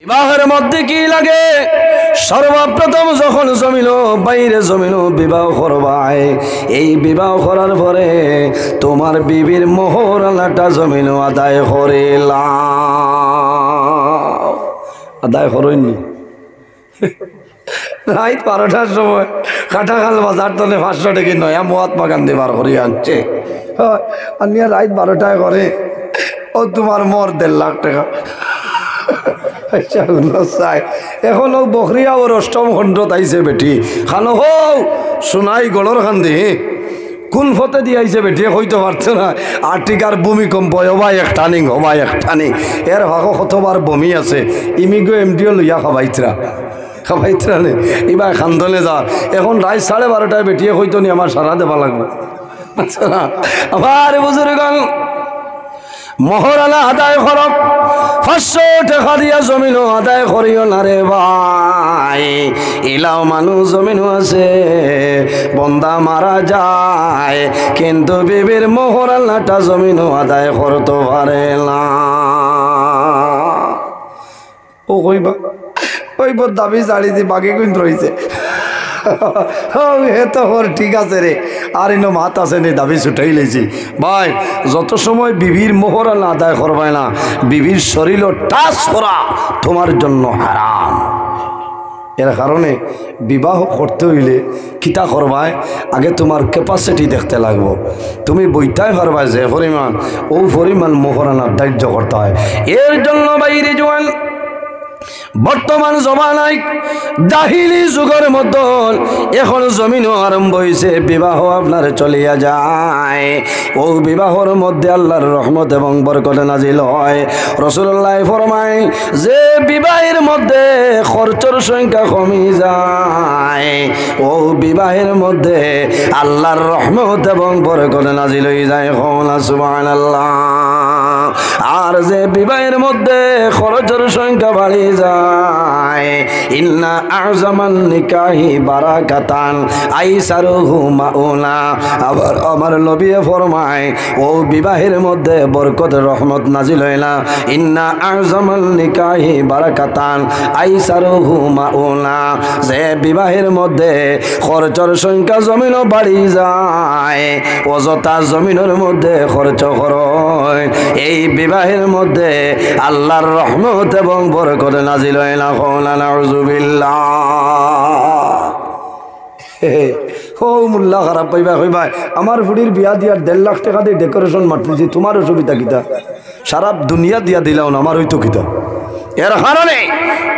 বিবাহের মধ্যে কি লাগে? সর্বপ্রথম যখন জমিন বাইরে জমিন বিবাহ করবাই, এই বিবাহ করার পরে তোমার বিবির মোহরানাটা জমিন আদায় করিলাম। আদায় করেননি? রাত 12টার সময় কাটাখাল বাজার তলে 500 টাকা নয়া মহাত্মা গান্ধী বার করিয়ে আনছে। আনিয়া রাত 12টায় করে ও তোমার মোর 1.5 লাখ টাকা। এখন ও বকরিয়া ওর 8ম খণ্ড তাইছে বেটি খানো হো সোনাই গড়র খান্দি কোন ফতে দিয়াইছে বেটি হইতে পারছে না। আর্টিকার ভূমিকম্প হবাই এক টানিং হবাই এক টানিং এর ভাগ কতবার বমি আছে। ইমিগো এমডিও লইয়া খাবাইতরা নে এবার খান্দনে যা। এখন রাত 12:30টায় বেটিয়ে হইতো নি আমার সারা দেবা লাগবে। আচ্ছা আবার বুজুর্গণ মোহরানা আদায় করক, 500 টাকা দিয়া জমিন আদায় করিও না রে ভাই। ইলাও মানুষ জমিন আছে বন্দা মারা যায় কিন্তু বিবির মোহরানাটা জমিন আদায় করতে পারে না। ও কইবা ওই দাবি জাড়ি দি বাকি কিন্তু রয়েছে হে তো ওর ঠিক আছে রে, আর ইনো মাত আছে নি দাবি ছুটাই লেছি। ভাই যত সময় বিবির মোহরানা আদায় করবে না, বিবির শরীর টাচ করা তোমার জন্য হারাম। এর কারণে বিবাহ করতে হইলে কিতা করবায় আগে তোমার ক্যাপাসিটি দেখতে লাগবো। তুমি বইটাই পারবাই যে পরিমাণ ও পরিমাণ মোহরানা দাহ্য করতে হয়। এর জন্য বাইরে জোয়ান বর্তমান জমানায় দাহিলি যুগের মতো এখন জমিনও আরম্ভ হয়েছে, বিবাহ আপনার চলিয়া যায়। ও বিবাহর মধ্যে আল্লাহর রহমত এবং বরকত নাজিল হয়। রাসূলুল্লাহ ফরমায় যে বিবাহের মধ্যে খরচের সংখ্যা কমে যায়, ও বিবাহের মধ্যে আল্লাহর রহমত এবং বরকত নাজিল হয়ে যায়। সুবহানাল্লাহ। আর যে বিবাহের মধ্যে খরচের সংখ্যা বাড়িয়ে যায়, ইন্না আযমান নিকাহি বারাকাতান আইসারুহু মাউনা। আবার আমার নবী ফরমায় ও বিবাহের মধ্যে বরকত রহমত নাজিল হয় না। ইন্না আযমান নিকাহি বারাকাতান আইসারুহু মাউনা। যে বিবাহের মধ্যে খরচের সংখ্যা জমিনও বাড়ি যায়, অযথা জমিনের মধ্যে খরচ হয়, এই বিবাহের মধ্যে আল্লাহর রহমত এবং বরকত নাজিল হয় না। নাউযুবিল্লাহ। ও মোল্লা খারাপ পাইবা কইবা আমার ফুড়ির বিয়া দিয়ার 1.5 লাখ টাকা দিয়ে ডেকোরেশন মারতেছি, তোমার অসুবিধা কিতা? সারা দুনিয়া দিয়া দিলাও না, আমার হইতো কিতা? এর কারণে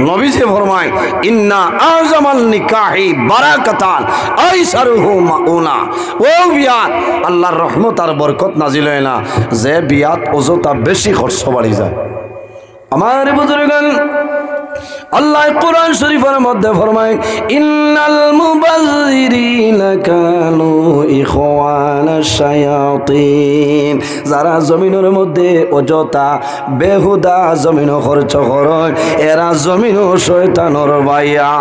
নবীজি ফরমায় ইন্না আযমান নিকাহি বারাকাতান আইসারুহু মাউনা। ও বিয়াত আল্লাহর রহমত আর বরকত নাজিল হয় না যে বিয়াত অযথা বেশি খরচ বাড়ি যায়। আমার বুজুর্গান আল্লাহ কোরআন শরীফের মধ্যে ফরমায় ইন্নাল মুবাযযিরিনা কানু ইখওয়ানাশ শায়াতিন। যারা জমিনের মধ্যে অযথা বেহুদা জমিন খরচ করে এরা জমিন শয়তানের ভাইয়া।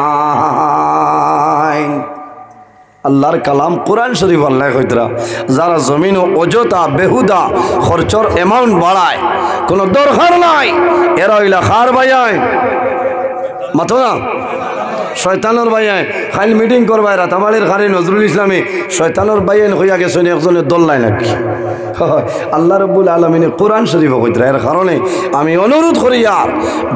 আল্লাহর কালাম কোরআন শরীফ আল্লাহ কইতরা যারা জমিন অযথা বেহুদা খরচর অ্যামাউন্ট বাড়ায় কোনো দরকার নাই, এরা হইলা খার ভাইয়ায় মাথো না শয়তানোর ভাইয়ায় খালি মিটিং করবাই রাতাবাড়ির খারি নজরুল ইসলামী শয়তানোর ভাইয়ান হইয়া গেছেন একজনের দোল্লাই নাকি। আল্লাহ রাব্বুল আলামিনে কোরআন শরীফ কইতরা। এর কারণে আমি অনুরোধ করি আর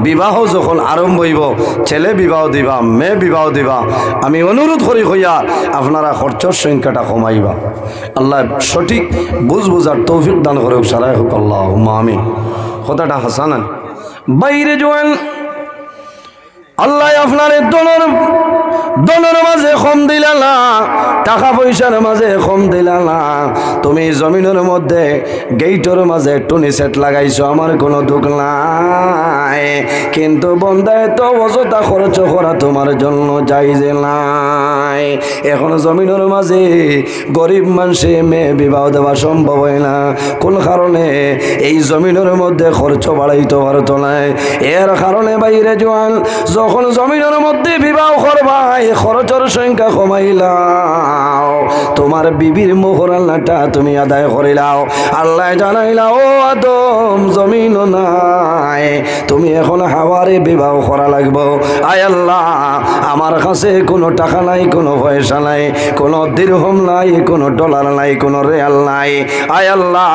বিবাহ যখন আরম্ভ হইব, ছেলে বিবাহ দিবা মেয়ে বিবাহ দিবা, আমি অনুরোধ করি হইয়া আপনারা খরচের সংখ্যাটা কমাইবা। আল্লাহ সঠিক বুঝার তৌফিক দান করে সারাই হোক আল্লাহুম্মা আমিন। কথাটা হাসানান বাইরে জোয়ান আল্লাহ আপনার দনের মাঝে কম দিলা না, টাকা পয়সার মাঝে কম দিলা না। তুমি জমিনের মধ্যে গেইটের মাঝে টুনি সেট লাগাইছো, আমার কোনো দুঃখ নাই, কিন্তু বন্দায় তো অযথা খরচ করা তোমার জন্য জায়েজ নাই। এখন জমিনের মাঝে গরিব মানুষে মেয়ে বিবাহ দেওয়া সম্ভব হয় না, কোন কারণে? এই জমিনের মধ্যে খরচ বাড়াইতে পারতো না। এর কারণে বাইরে জোয়ান যখন জমিনের মধ্যে বিবাহ করবাই খরচের সংখ্যা কমাইলাও, তো তোমার বিবির মোহর আল্লাহটা তুমি আদায় করে লাও। আল্লাহ জানাইলা ও আদম জমিন নাই, তুমি এখন হাওয়ারে বিবাহ করা লাগবো। আয় আল্লাহ আমার কাছে কোনো টাকা নাই, কোনো পয়সা নাই, কোনো দিরহম নাই, কোনো ডলার নাই, কোনো রেয়াল নাই। আয় আল্লাহ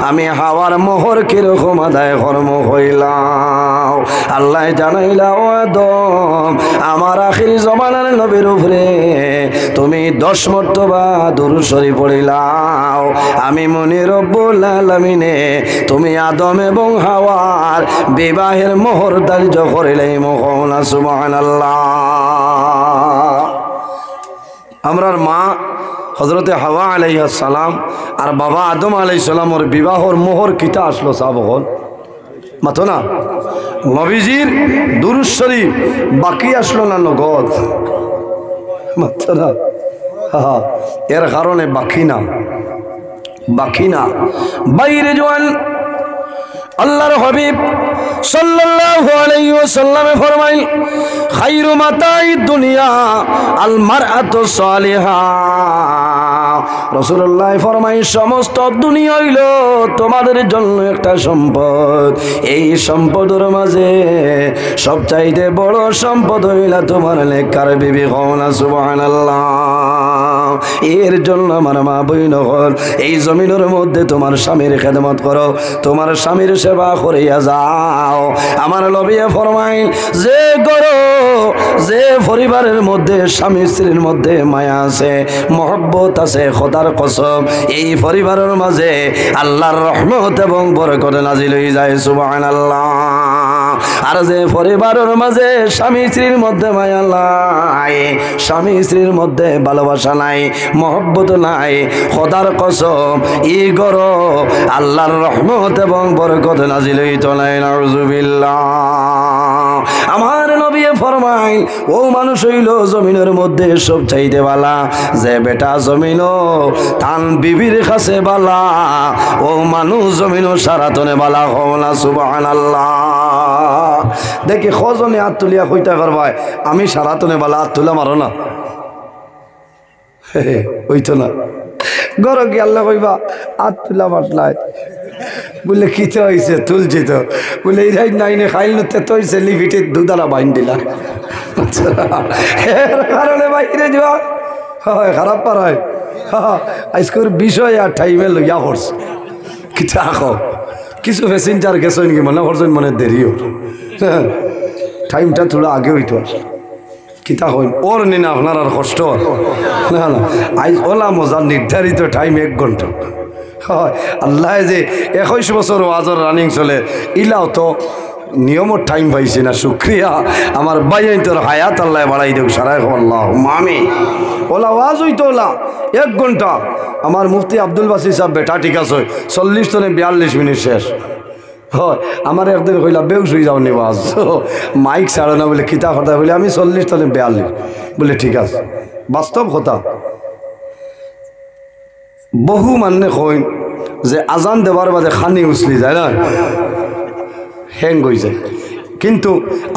আমি হাওয়ার মোহর কিরকম আদায় কর্ম হইলাম। আল্লাহ জানাইলা ও আদম আমার আখিরি জমানার নবীর উপরে তুমি 10 মর্তবা দুরূদ শরীফ পড়িলাও। আমি মনি রব্বুল আলামিনে তুমি আদম এবং হাওয়ার বিবাহের মোহর ধার্য করিলে মোহনা সুবহানাল্লাহ। আমরার মা হযরতে হাওয়া আলাইহিস সালাম আর বাবা আদম আলাইহিস সালামের বিবাহর মোহর কিতা আসলো সাবহল মাতো না, নবীজির দুরূদ শরীফ বাকি আসলো না নগদ মাতো না। এর কারণে বাকি না বাইরে জোয়ান আল্লাহর হাবিব সাল্লাল্লাহু আলাইহি ওয়াসাল্লামে ফরমাইল খায়রু মাতাই দুনিয়া আল মারআতু সালিহা। রাসূলুল্লাহ ফরমাই সমস্ত দুনিয়া হইল তোমাদের জন্য একটা সম্পদ। এই সম্পদের মাঝে সবচাইতে বড় সম্পদ হইলা তোমার নেককার বিবি। কওনা সুবহানাল্লাহ। এর জন্য আমার মা বইন হল এই জমিনের মধ্যে তোমার স্বামীর খেদমত করো, তোমার স্বামীর সেবা করিয়া যাও। আমার নবী ফরমাই যে করো যে পরিবারের মধ্যে স্বামী স্ত্রীর মধ্যে মায়া আছে, মহব্বত আছে, খোদার কসম এই পরিবারের মাঝে আল্লাহর রহমত এবং বরকত নাজিল হয়ে যায় সুবহানাল্লাহ। আর যে পরিবারের মাঝে স্বামী স্ত্রীর মধ্যে মায়া নাই, স্বামী স্ত্রীর মধ্যে ভালোবাসা নাই, মহব্বত নাই, খোদার কসম ই গরো আল্লাহর রহমত এবং বরকত নাজিল হইতো না। নাউযুবিল্লাহ। আমার নবী ফরমাই ও মানুষ হইল জমিনের মধ্যে সব চাইতে বালা যে বেটা জমিন তান বিবির কাছে বালা, ও মানুষ জমিন সারাতনে বালা। হওনা সুবহানাল্লাহ। দেখি খজনে হাত তুলিয়া কইতে পারবাই আমি সারাতনে বালা হাত তুলা মারো না হইতো না। গর কি আল্লাহ কইবা হাত তুলা মারলাই বলে কিতে হয়েছে তুলছি তো বলে এই নাইনে খাইল নতে তো লিভিটে দুদারা বাইন দিলা এর কারণে বাইরে যাওয়া হয় খারাপ পার হয়। আজকের বিষয় আর টাইমে লইয়া করছে কিতা আঁকো কিছু প্যাসেঞ্জার গেছে নাকি মনে করছেন মনে দেরিও টাইমটা থোড়া আগে হইতো কিতা হইন ওর নি না আপনার আর কষ্ট না না আজ ওলা মজার নির্ধারিত টাইম 1 ঘন্টা। হয় আল্লাহ যে 21 বছর ওয়াজর রানিং চলে ইলাও তো নিয়মর টাইম পাইছি না। শুক্রিয়া আমার বাইন তোর হায়াত আল্লাহ বাড়াই দেব সারাই আল্লাহ মামি ওলা ওয়াজ হইতো ওলা 1 ঘন্টা। আমার মুফতি আব্দুল বাসির সাহেব বেটা ঠিক আছে 40 থেকে 42 মিনিট শেষ হয়। আমার একদিন কইলা বেউস হয়ে যাও নি ওয়াজ মাইক ছাড়ো না বলে কিতা কথা বলে আমি 40 থেকে 42 বলে ঠিক আছে বাস্তব কথা। বহু মানে কইন যে আজান দেবার বাদে খানি উছলি যায় না হ্যাং হয়ে যায়, কিন্তু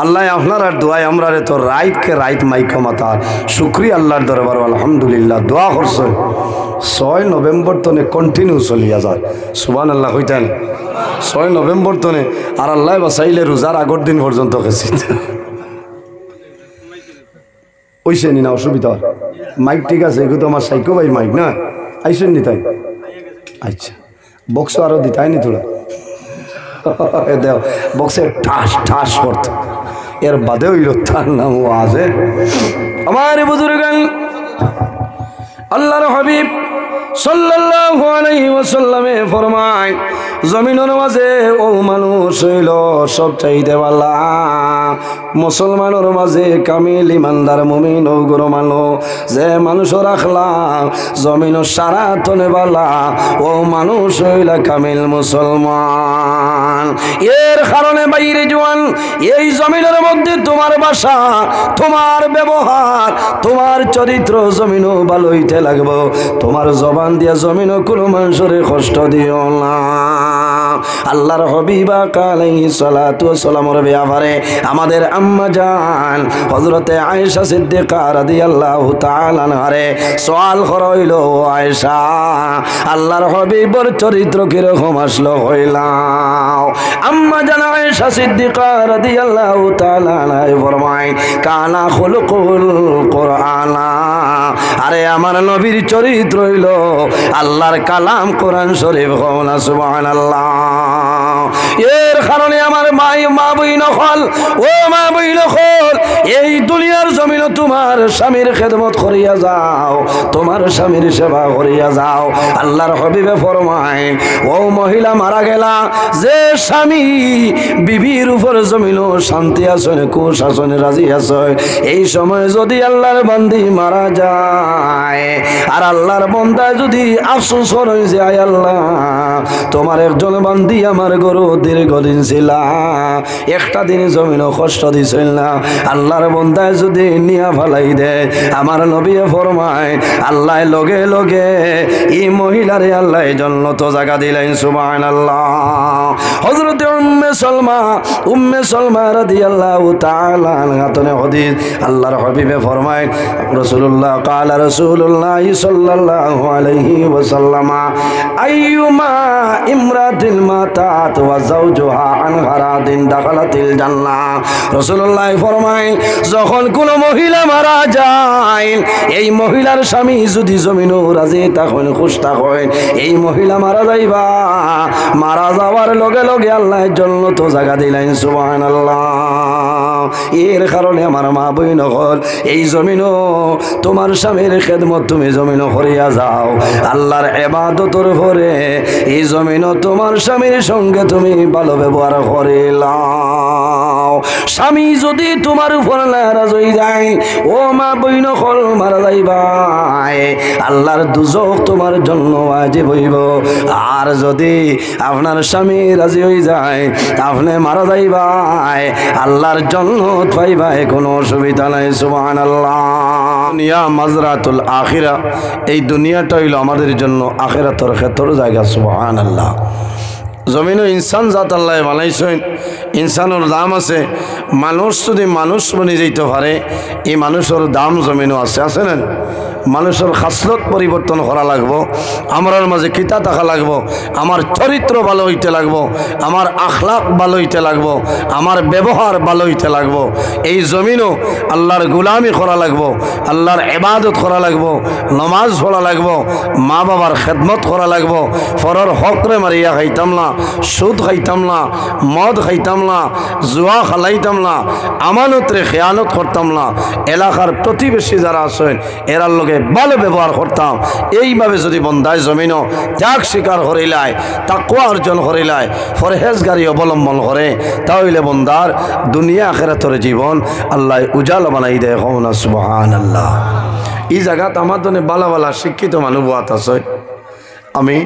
আল্লাহ আপনার আর দোয়াই আমরা তো রাইতকে রাইত মাইক মাতা শুক্রিয়া আল্লাহর দরবার আলহামদুলিল্লাহ দোয়া করছে 6 নভেম্বর তনে কন্টিনিউ চলিয়া যায় সুবহানাল্লাহ হইতেন 6 নভেম্বর তনে আর আল্লাহ বাসাইলে রোজার আগর দিন পর্যন্ত গেছি ওইসে নি না অসুবিধা মাইক ঠিক আছে এগুলো তো আমার সাইকো ভাই মাইক না আইসেন নি তাই আচ্ছা বক্স আরো দিতাই নি তোরা দেও বক্সে ঠাস ঠাস করতো এর বাদে ওই তার নাম আছে আমার বুজুর্গান আল্লাহর হাবিব সাল্লাল্লাহু আলাইহি ওয়াসাল্লামে ফরমায় জমিনের মাঝে ও মানুষ হইল সব চাইতে বালা মুসলমানের মাঝে কামিল ইমানদার মুমিন ও গুরু মানো যে মানুষ রাখলাম জমিন সারা তনে বালা ও মানুষ হইল কামিল মুসলমান। এর কারণে বাইরে জোয়ান এই জমিনের মধ্যে তোমার ভাষা তোমার ব্যবহার তোমার চরিত্র জমিনও ভালো হইতে লাগবো। তোমার জবান দিয়া জমিনও কোনো মানুষের কষ্ট দিও না। আল্লাহর হাবিব আলাইহিস সালাতু ওয়াস সালামের ব্যাপারে আমাদের আম্মা জান হযরতে আয়েশা সিদ্দিকা রাদিয়াল্লাহু তাআলা আনহারে সওয়াল করা হইল, আয়েশা আল্লাহর হাবিবের চরিত্র কিরকম আসলো হইলাও? আম্মা জান আয়েশা সিদ্দিকা রাদিয়াল্লাহু তাআলা আনহা ফরমায়, কানা খুলুকুল কুরআনা, আরে আমার নবীর চরিত্র হইল আল্লাহর কালাম কোরআন শরীফ। কওনা সুবহানাল্লাহ। এর কারণে আমার মা বইন হল, ও মা বইন হল, এই দুনিয়ার জমিন তোমার স্বামীর খেদমত করিয়া যাও, তোমার স্বামীর সেবা করিয়া যাও। আল্লাহর হাবিবে ফরমায়, ও মহিলা মারা গেলা, যে স্বামী বিবির উপর জমিন শান্তি আসনে কুশাসনে রাজি আছে, এই সময় যদি আল্লাহর বান্দি মারা যায় আর আল্লাহর বান্দায় যদি আফসোস করে যে আয় আল্লাহ তোমার একজন বান্দি আমার গরু দীর্ঘদিন ছিল, একটা দিন জমিন কষ্ট দিছিল না, আল্লাহর বান্দায় যদি নিয়া ফালাই দেয়, আমার নবী ফরমায় আল্লাহ লগে লগে এই মহিলারে আল্লাহ জান্নাত জায়গা দিলেন। সুবহানাল্লাহ। হযরত উম্মে সালমা রাদিয়াল্লাহু তাআলা আনহা তনে হাদিস, আল্লাহর হাবিবে ফরমায়, রাসূলুল্লাহ ক্বালা রাসূলুল্লাহ সাল্লাল্লাহু আলাইহি ওয়াসাল্লাম, আইয়ুমা ইমরাতিল মাতাত ওয়া যাওজুহা আন হারাদিন দাখালাতিল জান্নাহ। রাসূলুল্লাহ ফরমায়, যখন কোন মহিলা মারা যায়, এই মহিলার স্বামী যদি জমিন রাজি তখন খুশ থাকেন, এই মহিলা মারা যাইবা, মারা যাওয়ার লগে লগে আল্লাহ জান্নাত জায়গা দিলেন। সুবহানাল্লাহ। এর কারণে আমার মা বইন হল, এই জমিন তোমার স্বামীর খেদমত তুমি জমিন করিয়া যাও, আল্লাহর ইবাদতের পরে এই জমিন তোমার স্বামীর সঙ্গে তুমি ভালো ব্যবহার করিলাও। স্বামী যদি তোমার উপর নারাজ হয়ে যায়, ও মা বইন হল মারা যাইবা, আল্লাহর দুজক তোমার জন্য ওয়াজিব হইব। আর যদি আপনার স্বামী রাজি হয়ে যায়, আপনি মারা যাইবা, আল্লাহর জান্নাত পাইবা, কোনো অসুবিধা নাই। সুবহানাল্লাহ। দুনিয়া মাজরাতুল আখিরা, এই দুনিয়াটা হইল আমাদের জন্য আখিরাতের ক্ষেত্র জায়গা। সুবহানাল্লাহ। জমিনও ইনসান জাত আল্লাহ বানাইছেন, ইনসানের দাম আছে। মানুষ যদি মানুষ বনে যেতে পারে, এই মানুষের দাম জমিনও আছে, আছে না? মানুষের খাসলত পরিবর্তন করা লাগবো, আমরার মাঝে কিতা থাকা লাগবো, আমার চরিত্র ভালো হইতে লাগবো, আমার আখলাক ভালো হইতে লাগবো, আমার ব্যবহার ভালো হইতে লাগবো। এই জমিনও আল্লাহর গুলামি করা লাগবো, আল্লাহর ইবাদত করা লাগবো, নমাজ পড়া লাগবো, মা বাবার খেদমত করা লাগবো, ফরর হকরে মারিয়া খাইতাম না, সুদ খাইতাম না, মদ খাইতাম না, জুয়া খালাইতাম না, আমানতরে খেয়ানত করতাম না, এলাকার প্রতিবেশী যারা আছেন এরার লগে ভালো ব্যবহার করতাম। এইভাবে যদি বন্দায় জমিনও ত্যাগ স্বীকার করিলায়, তাকওয়া অর্জন করিলায়, পরহেজগারি অবলম্বন করে, তাহলে বন্দার দুনিয়া আখিরাতের জীবন আল্লাহ উজালা বানাই দেয়। কওনা সুবহানাল্লাহ। এই জায়গাত আমার জন্য বালা বালা শিক্ষিত মানুষ বাত আছে, আমি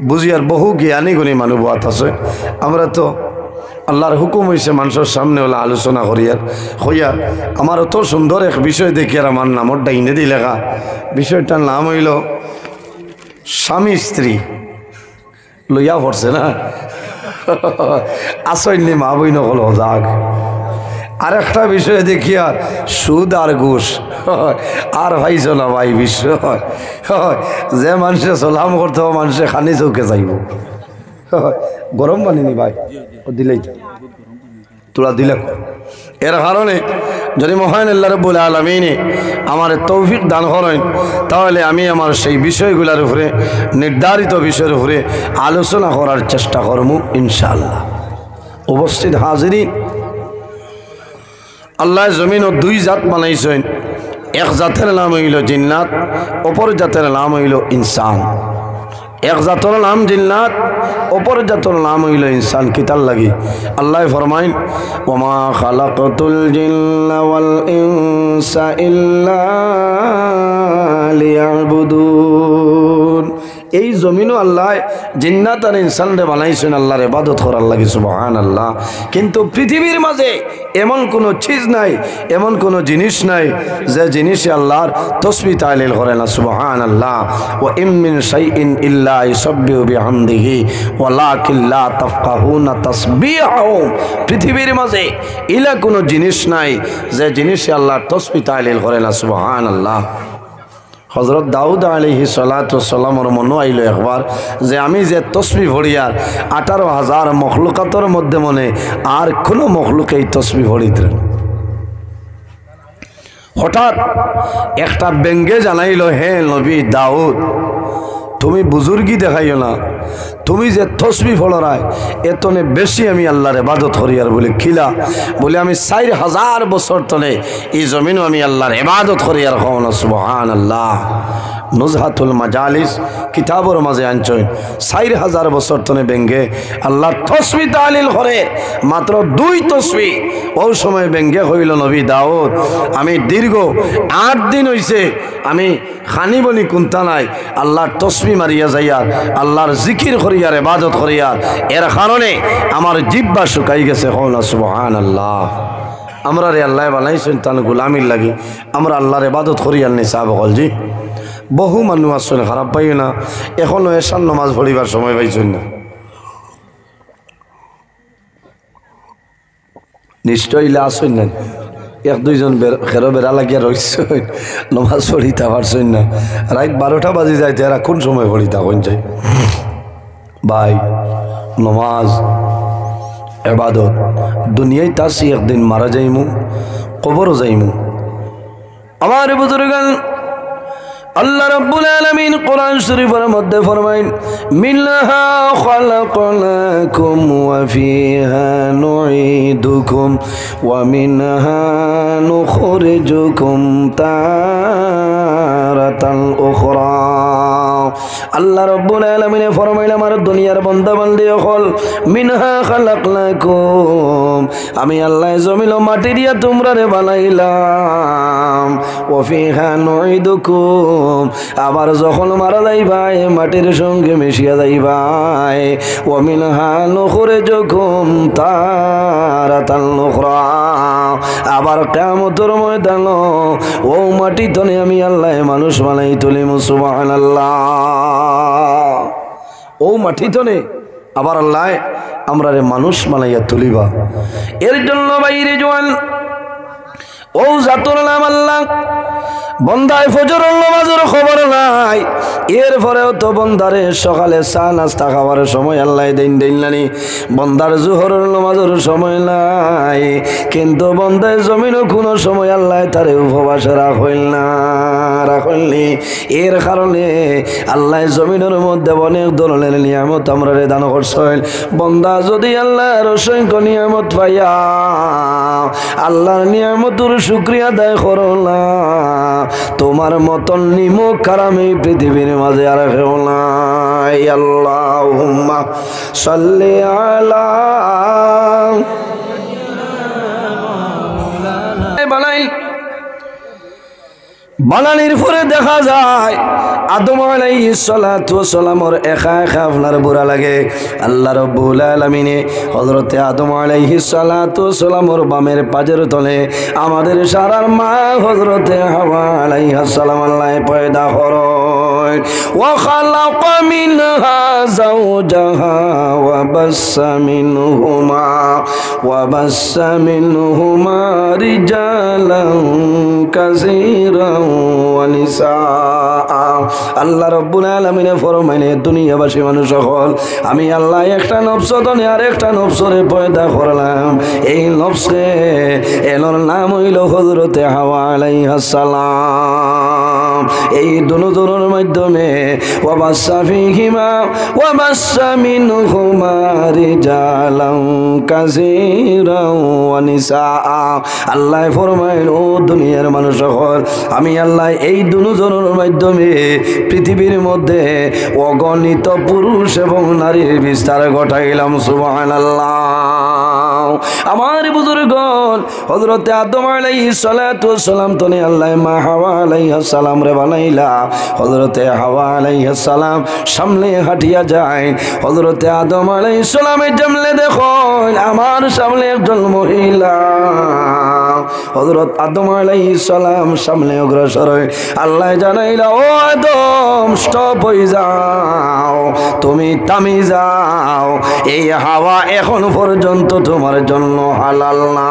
বুঝিয়ার বহু জ্ঞানী গুণী মানুষ বাত আছে। আমরা তো আল্লাহর হুকুম হয়েছে মানুষের সামনে হলে আলোচনা করিয়ার হইয়ার। আমার অত সুন্দর এক বিষয় দেখি আর আমার নামর ডাইনে দি লেখা, বিষয়টার নাম হইল স্বামী স্ত্রী লইয়া পড়ছে না আসইনি মা বই নকল যাক। আর একটা বিষয় দেখি আর সুদ আর ঘুষ আর ভাইছ না ভাই বিশ্ব যে মানুষে সালাম করতে হবে মানুষে খানি চৌকে যাইব। গরম পানি নি ভাই দিলেই তোরা দিলে। এর কারণে যদি মহান আল্লাহ রাব্বুল আলামিন আমার তৌফিক দান করেন, তাহলে আমি আমার সেই বিষয়গুলোর উপরে নির্ধারিত বিষয়ের উপরে আলোচনা করার চেষ্টা করব ইনশাআল্লাহ। উপস্থিত হাজিরিন, আল্লাহ জমিন ও দুই জাত বানাইছেন, এক জাতের নাম হইল জিন্নাত, অপর জাতের নাম হইল ইনসান। এক জাতর নাম জিন্নাত, অপর জাতর নাম হইল ইনসান। কিতার লাগি আল্লাহ ফরমাইন, ওমা খালাকতুল জিন্না ওয়াল ইনসা ইল্লা লিয়াবুদুন। এই জমিনও আল্লাহ জিন্নাত আর ইনসানরে বানাইছেন আল্লাহর ইবাদত করার লাগি সুবহানাল্লাহ। কিন্তু পৃথিবীর মাঝে এমন কোনো চিজ নাই, এমন কোনো জিনিস নাই যে জিনিসে আল্লাহর তাসবিহ তাহলিল করে না সুবহানাল্লাহ। ওয়া ইম মিন শাইইন ইল্লা ইউসাব্বিহু বিহামদিহি ওয়ালাকিন লা তাফকাহুনা তাসবিহাহুম। পৃথিবীর মাঝে ইলা কোনো জিনিস নাই যে জিনিসে আল্লাহর তাসবিহ তাহলিল করে না সুবহানাল্লাহ। হযরত দাউদ আলাইহিস সালাতু ওয়াস সালামের মনে আইলো একবার যে আমি যে তাসবিহ পড়িয়ার 18,000 মখলুকাতের মধ্যে মনে আর কোনো মখলুক এই তাসবিহ পড়িতে না। হঠাৎ একটা ব্যঙ্গে জানাইল, হে নবী দাউদ, তুমি বুজুর্গি দেখাইও না, তুমি যে তসবিহ পড়ায় এতনে বেশি আমি আল্লাহর ইবাদত করি। আর বলে খিলা বলে আমি 4,000 বছর তলে এই জমিনও আমি আল্লাহর ইবাদত করি। আর হও না সুবহানাল্লাহ। নুজহাতুল মাজালিস কিতাবর মাঝে আনছেন 4,000 বছর তনে ব্যঙ্গে আল্লাহ তসবিহ তাহলিল করে মাত্র 2 তসবিহ। ওই সময় ব্যঙ্গে হইল, নবী দাউদ, আমি দীর্ঘ 8 দিন হইছে আমি খানি বনি কুন্তা নাই আল্লাহর তসবিহ মারিয়া যাইয়ার আল্লাহর জিকির করিয়ার ইবাদত করিয়ার, এর কারণে আমার জিহ্বা শুকাই গেছে। হও না সুবহানাল্লাহ। আমরা রে আল্লাহ বানাইছেন তান গোলামির লাগি, আমরা আল্লাহর ইবাদত করিয়ার নি সাহাব বল জি। বহু মানুষ আসছেন, খারাপ পাইও না, এখনো এশার নামাজ পড়িবার সময় পাইছেন না। নিশ্চয় ইলা আসছেন না, 1-2 জন খেরো বেড়া লাগিয়া রয়েছে, নমাজ পড়িতে পারছেন না। রাত 12টা বাজে যাইতে এরা কোন সময় পড়িতা কোন চাই ভাই। নমাজ ইবাদত দুনিয়ায় তাসি, একদিন মারা যাইমু, কবরও যাইমু। আমার বুজুর্গান আল্লাহ রাব্বুল আলামিন কোরআন শরীফের মধ্যে ফরমাইন, মিনহা খালাকনাকুম ওয়া ফিহা নুঈদুকুম ওয়া মিনহা নুখরিজুকুম তারাতান উখরা। আল্লাহ রাব্বুল আলামিন ফরমাইল, আমার দুনিয়ার বান্দা বান্দি হল, মিনহা খালাকনাকুম, আমি আল্লাহ জমিন ও মাটি দিয়া তোমরারে বানাইলাম, ওয়া ফিহা নুঈদুকুম, আবার যখন মারা যাইবাই মাটির সঙ্গে মিশিয়া যাইবাই, ওয়া মিনহা নুখরিজুকুম তারাতান উখরা, আবার কিয়ামতের ময়দানে ও মাটি তনে আমি আল্লাহ মানুষ বানাই তুলিম সুবহানাল্লাহ। ও মাটি তনে আবার আল্লাহ আমরা রে মানুষ বানাইয়া তুলিবা। এর জন্য বাইরে জোয়ান ও জাতুর নাম আল্লাহ, বন্দায় ফজরের নামাজের খবর নাই, এরপরেও তো বন্দারে সকালে চা নাস্তা খাওয়ার সময় আল্লাহ দিন দিনলানি, বন্দার জোহরের নামাজের সময় নাই, কিন্তু বন্দায় জমিনও কোনো সময় আল্লাহ তারে উপবাসে রাখলনি। এর কারণে আল্লাহ জমিনের মধ্যে অনেক ধরনের নিয়ামত আমরা দান করছেন। বন্দা যদি আল্লাহর অসংখ্য নিয়ামত পাইয়া আল্লাহর নিয়ামতের শুকরিয়া আদায় করো না, তোমার মতন নিমক কারাম এই পৃথিবীর মাঝে আর কেউ নাই। আল্লাহুম্মা সাল্লি আলা বানানির পরে দেখা যায় আদম আলাইহিস সালাতু ওয়াস সালামের একা একা আপনার বুড়া লাগে। আল্লাহ রাব্বুল আলামিনে হযরতে আদম আলাইহিস সালাতু ওয়াস সালামের বামের পাজের তলে আমাদের সারার মা হযরতে হাওয়া আলাইহিস সালাম আল্লাহ পয়দা করেন। ওয়া খালাকা মিনহা যাওজাহা ওয়া বাসসা মিনহুমা রিজালান কাসীরান ওয়া নিসা। আল্লাহ রাব্বুল আলামিন ফরমাইনে, দুনিয়াবাসী মানুষ সকল, আমি আল্লাহ একটা নফস ধনে আর একটা নফসরে পয়দা করলাম। এই নফসে এর নাম হইল হযরতে হাওয়া আলাইহিস সালাম। এই দুজনের মাধ্যমে ওয়া বাসসা ফীহিমা ওয়া বাসসা মিনহুমা রিজালান কাসীরান ওয়া নিসা। আল্লাহ ফরমাইল, ও দুনিয়ার মানুষ সকল, আমি আল্লাহ এই দুজনের মাধ্যমে পৃথিবীর মধ্যে অগণিত পুরুষ এবং নারীর বিস্তার ঘটাইলাম সুবহানাল্লাহ। আমার বুজুর্গণ হযরতে আদম আলাইহিস সালাতু ওয়াস সালাম তনে আল্লাহ মা হাওয়া আলাইহিস সালাম রে বানাইলা হযরতে হাওয়া আলাইহিস সালাম সামনে হাঁটিয়া যায় হযরতে আদম আলাইহিস সালামের জামলে দেখো আমার সামনে একজন মহিলা হযরত আদম আলাইহিস সালাম সামনে অগ্রসর হয় আল্লাহ জানাইলা ও আদম স্টপ হয়ে যাও তুমি থামি যাও এই হাওয়া এখন পর্যন্ত তোমার জন্য হালাল না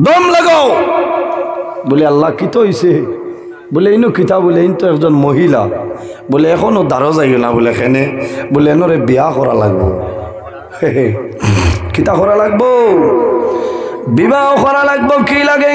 দম লাগাও বলে আল্লাহ কি তো হইছে বলে ইনো কিতা বলে ইন তো একজন মহিলা বলে এখনো দাঁড়ো যাইও না বলে এখানে বলে এনরে বিয়া করা লাগবো কিতা করা লাগবো বিবাহ করা লাগবো কি লাগে